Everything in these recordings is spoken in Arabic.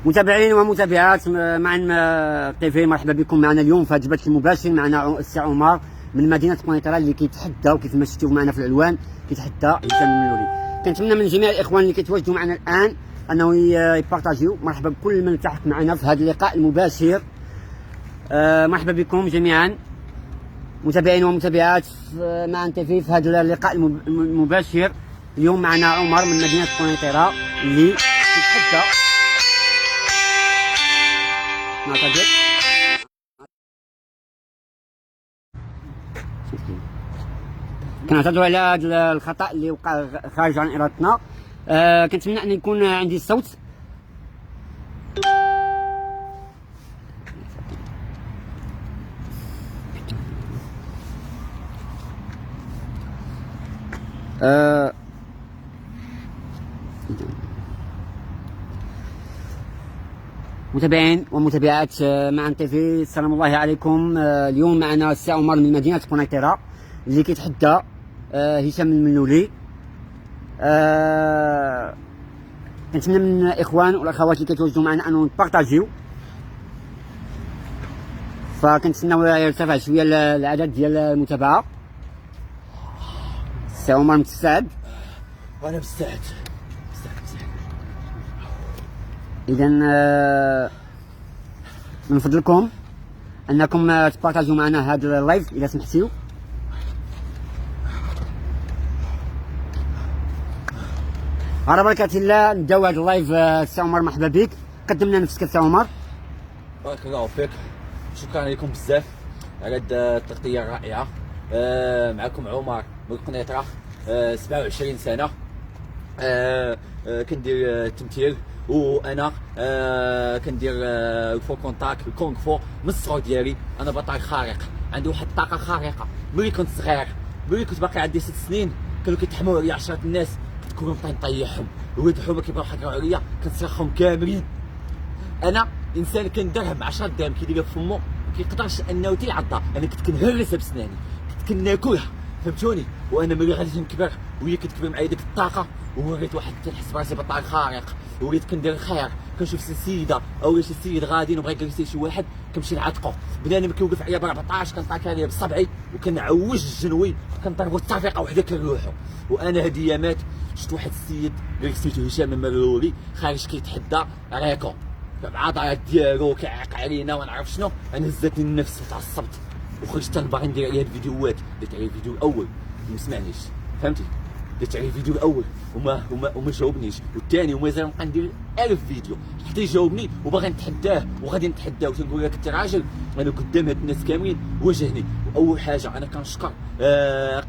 متابعين ومتابعات معنا تيفي، مرحبا بكم معنا اليوم في هذا البث المباشر. معنا السي عمر من مدينه قنيطره اللي كيتحدى، وكيف ما شفتوا معنا في العنوان كيتحدى هشام الملولي. كنتمنى من جميع الاخوان اللي كيتواجدوا معنا الان انه يبارطاجيو. مرحبا بكل من التحق معنا في هذا اللقاء المباشر. مرحبا بكم جميعا متابعين ومتابعات معنا تيفي في هذا اللقاء المباشر. اليوم معنا عمر من مدينه قنيطره اللي كيتحدى كنهضروا على هذا الخطا اللي وقع خارج عن ارادتنا. كنتمنى ان يكون عندي الصوت. متابعين ومتابعات معنا تيفي، السلام الله عليكم. اليوم معنا السي عمر من مدينه قنيطره اللي كيتحدى هشام الملولي. كنتمنى من الاخوان والاخوات اللي كيتواجدوا معنا انهم نبارطاجيو، فكنتسناو يرتفع شويه العدد ديال المتابعه. السي عمر مستعد؟ وانا مستعد. اذا من فضلكم انكم تبارطاجيو معنا هذا اللايف اذا سمحتوا. على بركة الله نبداو هذا اللايف. السي عمر مرحبا بك، قدم لنا نفسك السي عمر. بارك الله فيك، شكرا لكم بزاف على هاد التغطية الرائعة. معكم عمر من قنيطرة، 27 سنة، كندير التمثيل، وانا كندير الفو كونتاك الكونغ فو من الصغر ديالي. انا بطل خارق، عندي واحد الطاقة خارقة. ملي كنت صغير، ملي كنت باقي عندي 6 سنين، كانوا كيتحموا عليا 10 الناس، كنت نطيحهم. ولاد الحومه كيبغيو يحقروا عليا، كنصرخهم كاملين. انا انسان كندرهم 10 دراهم كيديرها في فمو، ما كيقدرش انه تيعضها. انا كنت كنهرسها بسناني، كنت كناكلها، فهمتوني. وانا ملي غادي نكبر وهي كتكبر معايا ديك الطاقه، ووليت واحد كنحس براسي بطل خارق، وليت كندير الخير. كنشوف شي سيده او شي سيد غادي نبغي يجلس شي واحد، كنمشي نعتقو. بنادم كيوقف عليا ب 14 كنطاك عليه بصبعي وكنعوج الجنوي، كنضربو التفيقه وحده كنروحو. وانا هاد ايامات شفت واحد السيد اللي سميتو هشام الملولي خارج كيتحدى ريكو بالعضلات ديالو كيعيق علينا وما نعرف شنو. انا هزتني النفس وتعصبت وخرجت باغي ندير عليه الفيديوهات. درت عليه الفيديو الاول وما سمعنيش، فهمتي. درت عليه الفيديو الاول وما جاوبنيش، والثاني ومازال نبقى ندير 1000 فيديو حتى يجاوبني. وباغي نتحداه وغادي نتحداه، وتنقول لك انت راجل. انا قدام هاد الناس كاملين واجهني. واول حاجه انا كنشكر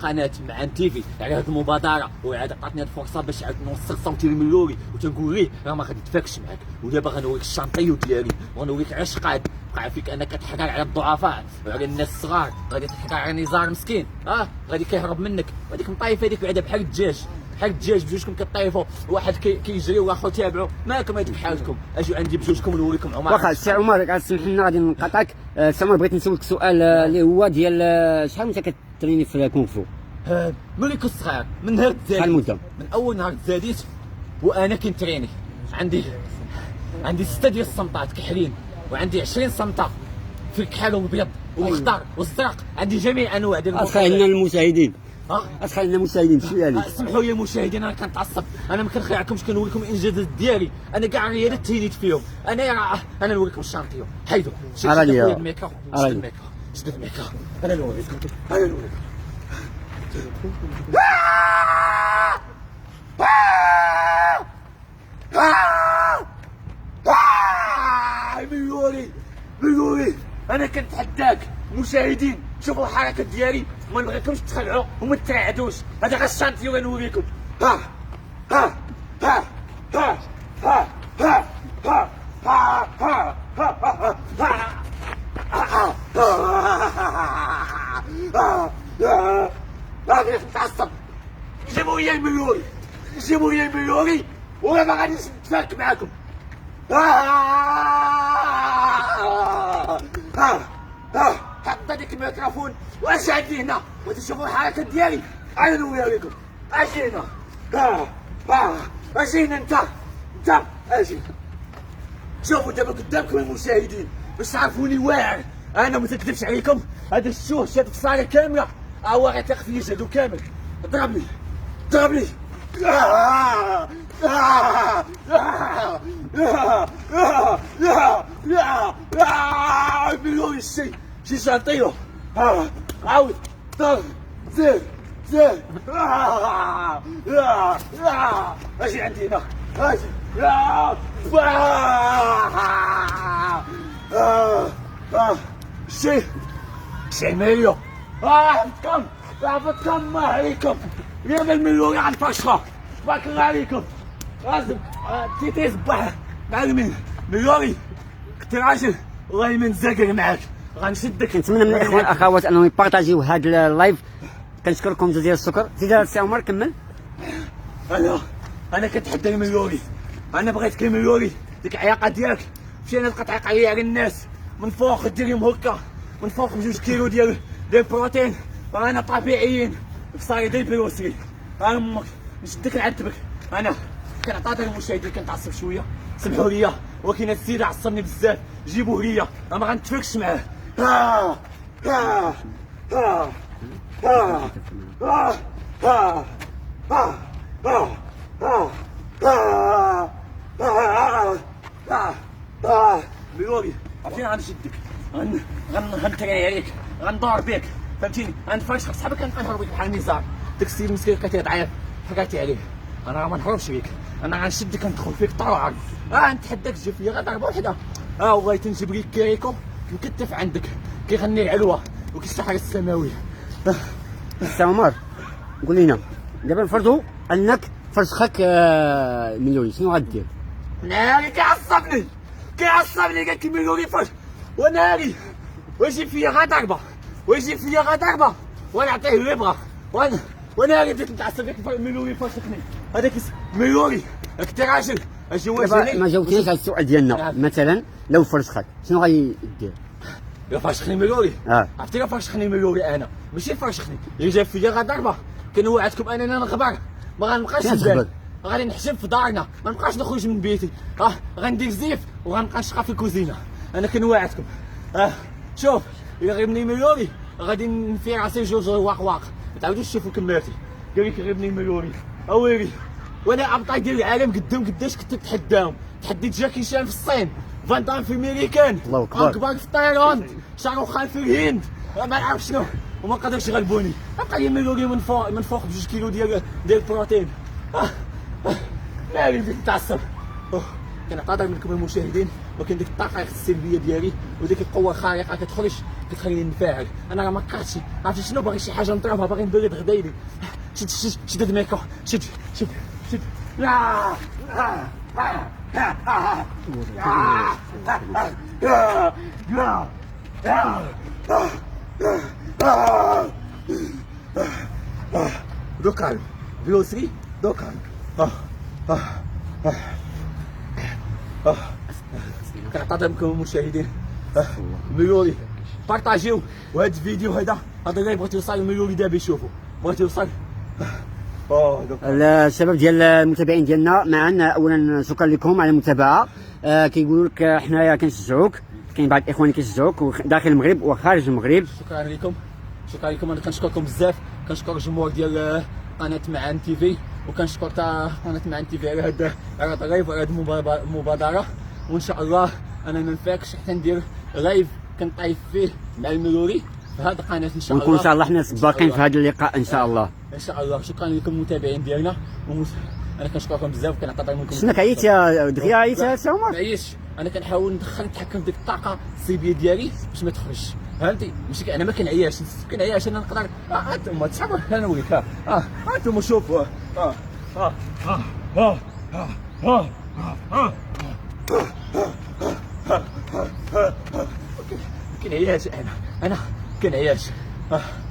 قناه معان تيفي على هاد المبادره، وعاد عطاتني هاد الفرصه باش عاد نوصل صوتي للملولي وتنقول ليه راه ما غادي نتفاكش معاك. ودابا غنوريك الشانطيو ديالي، وغنوريك علاش قاد وقع فيك انك كتحقر على الضعفاء وعلى الناس الصغار. غادي تحقر على نزار مسكين، غادي كيهرب منك. وهذيك مطايفه هذيك بعدا بحال الدجاج، بحال الدجاج بجوجكم كطيفوا، واحد كيجري واخر تابعوا. مالكم هاد بحالكم، اجيو عندي بجوجكم ونوريكم عمر. واخا السي عمر غتسمح لنا غادي نقاطعك. السي عمر بغيت نسولك سؤال اللي هو ديال شحال وانت كتريني في الكونغ فو؟ ملي كنت صغير، من نهار تزاديت. شحال المده؟ من اول نهار تزاديت وانا كنتريني. عندي 6 ديال الصمتات كحلين، وعندي 20 صمته في الكحل والابيض والخضر والزرق. عندي جميع انواع ديال اسخي لنا المشاهدين، اسخي لنا المشاهدين شويه عليك. اسمحوا لي المشاهدين، انا كنتعصب. انا ما كنخيعكمش، كنوريكم الانجازات ديالي. انا كاع الرياضات تهينيت فيهم. انا نوريكم الشامبيون. حيدوا شد الميكرو، شد الميكرو. انا نوريكم. ملولي انا كنتحداك. مشاهدين شوفوا الحركه ديالي، ما نبغيكمش تخلعوا وما ترعدوش. هذا غير الشانتيو غنوريكم. ها ها ها ها ها ها ها ها ها غادي نتعصب. جيبوا لي الملولي ولا ما غاديش نتفاك معاكم. حط هذيك الميكروفون واش عندي هنا وتشوفوا الحركه ديالي. انا نوريكم. اجي هنا. اجينا انت اجي. شوفوا دابا قدامكم المشاهدين باش تعرفوني واعر. انا ما تكذبش عليكم، هذا الشوه شاد الصاله كامله، هو غيطيق في جهده كامل. ضربني مليون الشي شي شاطيو. عاود ضرب زيد اجي عندي هنا اجي. شي مليون عفتكم ما عليكم. اليوم المليون على الفشخة تبارك الله عليكم. لازم تيتي صباح معلمين مليوني كنت راجل والله من زاكر معاك غنشدك. كنتمنى من الاخوان والاخوات انهم يبارطاجيو هذا اللايف. كنشكركم جزيل الشكر. زيد السي عمر كمل. انا كنتحدى المليوني، انا بغيتك المليوني. ديك العياقه ديالك مشينا لقى تعيق عليا على الناس من فوق ديريهم هكا من فوق ب2 كيلو ديال البروتين. انا طبيعيين بصاري ديال البروسري. امك نشدك نعذبك. انا كنعطي المشاهدين كنتعصب شويه سمحوا لي، ولكن هاد السيد عصبني بزاف. جيبوه ليا ما غنتفكش معاه. مليوني عرفتي غنشدك غنتري عليك غندور بك فهمتيني. غنفرشك صحابك كنهرب بك بحال النزار. داك السيد مسكين كتي ضعيف حكاتي عليه. انا راه ما نهربش بك، انا غنشدك ندخل فيك طلع. نتحداك تجي فيا غير ضربه وحده. والله تنجيب لك كيريكو مكتف عندك كيغني العلوه وكيسحر السماوي. السي عمر قول لنا دابا نفرضوا انك فرسخك مليوني، شنو غدير؟ ناري كيعصبني قال لك مليوني فرش وناري ويجي فيا غير ضربه ونعطيه اللي بغا وناري بديت نتعصب لك مليوني فرشخني. هذاك مليوني كنت راجل اجي واجهني. ما جاوبتينيش على السؤال ديالنا. مثلا لو فرسخك شنو غيدير؟ يا فرشخني مليوني. عرفتي فرشخني مليوني انا ماشي فرشخني اللي جا فيا غير ضربه. كنوعدكم انني نغبر ما غنبقاش نبان، غادي نحشم في دارنا ما نبقاش نخرج من بيتي. غندير زيف وغنبقى نشقى في الكوزينه. انا كنوعدكم. شوف الا غيبني مليوني غادي نفيع راسي جوج واق ما تعاودوش تشوفوا كماتي. قال لك غيبني مليوني اويلي. وانا ابطال ديال العالم قدام قداش كنت نتحداهم. تحديت جاكي شان في الصين، فان دام في الميريكان، الله اكبر، اكبر في تايلاند، شاروخ خان في الهند، ما نعرف شنو وما قدرش يغلبوني. بقى لي مليوني من فوق ب2 كيلو ديال البروتين. ناري بديت نتعصب. كنعتذر منكم المشاهدين، ولكن ديك الطاقه السلبيه ديالي وديك القوه الخارقه كتخليني نفاعل. انا راه ما كرهتش، عرفتي شنو باغي شي حاجه نضربها، باغي نبرد غدايلي. شد الميكو شد دوكان بلوسري دوكان. كنعتذر منكم المشاهدين. مليوني بارطاجيو وهذا الفيديو هذا اللي بغيتو يوصل المليوني دابا يشوفوا بغيتو يوصل. الشباب ديال المتابعين ديالنا معا، اولا شكرا لكم على المتابعه. كيقولوا لك حنايا كنشجعوك، كاين بعض الاخوان كيشجعوك داخل المغرب وخارج المغرب. شكرا لكم انا كنشكركم بزاف. كنشكر الجمهور ديال قناه معان تي في، وكنشكر تا قناه معان تي في على هذا اللايف وعلى هذه المبادره. وان شاء الله انا ما نفاكش حتى ندير لايف كنطايف فيه مع المليوني في هذه القناه ان شاء الله. ونكون ان شاء الله حنا سباقين في هذا اللقاء ان شاء الله. ان شاء الله. شكرا لكم المتابعين ديالنا، انا كنشكركم بزاف وكنعتذر منكم. شنك عييت يا دغيا؟ عييت يا سي عمر؟ معيش، انا كنحاول نتحكم في ديك الطاقه السلبيه ديالي باش ما تخرجش. فهمتي؟ ماشي انا ما كنعياش انا نقدر. انتم تصحابوا انا نوريك. انتم شوفوا. كنعياش انا كنعياش.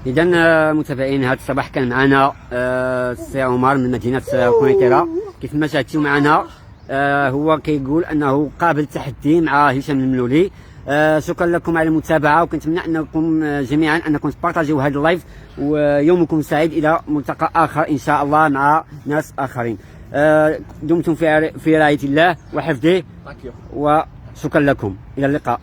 اذا متابعين، هذا الصباح كان معنا السي عمر من مدينه كونيتيرا. كيف ما شاهدتوا معنا هو كيقول انه قابل تحدي مع هشام الملولي. شكرا لكم على المتابعه، وكنتمنى انكم جميعا انكم تبارطاجيو هذا اللايف، ويومكم سعيد الى ملتقى اخر ان شاء الله مع ناس اخرين. دمتم في رعاية الله وحفظه، ثانك يو. وشكرا لكم، إلى اللقاء.